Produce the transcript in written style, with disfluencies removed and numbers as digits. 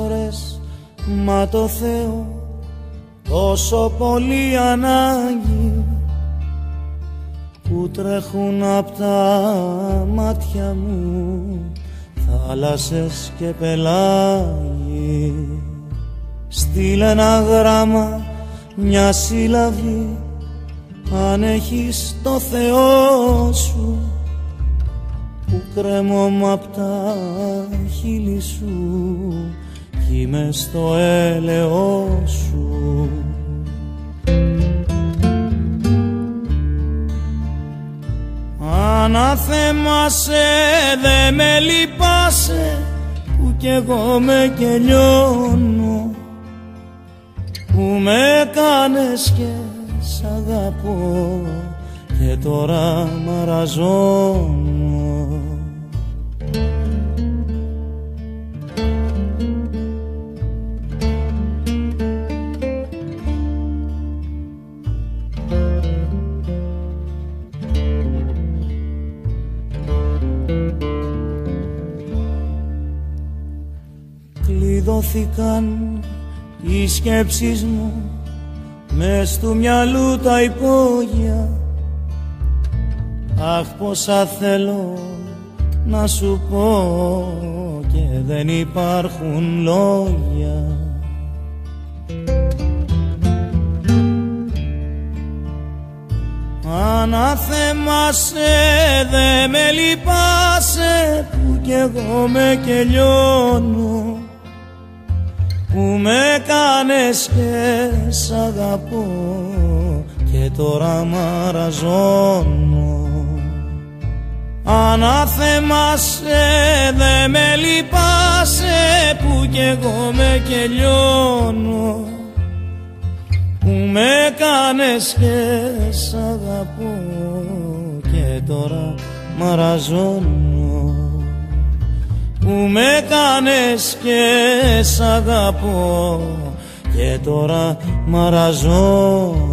Ώρες, μα το Θεό τόσο πολύ ανάγκη που τρέχουν απ' τα μάτια μου θάλασσες και πελάγι. Στείλε ένα γράμμα, μια σύλλαβη, αν έχεις το Θεό σου, που κρέμομαι απ' τα χείλη σου κι είμαι στο έλεος σου. Αναθέμασε, δε με λυπάσαι, που κι εγώ με κελιώνω, που με κάνες και σ' αγαπώ και τώρα μαραζώνω. Κλειδώθηκαν οι σκέψεις μου μες του μυαλού τα υπόγεια. Αχ, πόσα θέλω να σου πω και δεν υπάρχουν λόγια. Αναθέμασε, δε με λυπάσαι, που κι εγώ με κελιώνω, που με κάνες και σ' αγαπώ και τώρα μαραζώνω. Αναθέμασε, δε με λυπάσαι, που κι εγώ με κελιώνω, που με κάνες και σ' αγαπώ και τώρα μαραζώνω. Που με κάνες και σ' αγαπώ και τώρα μαραζώνω.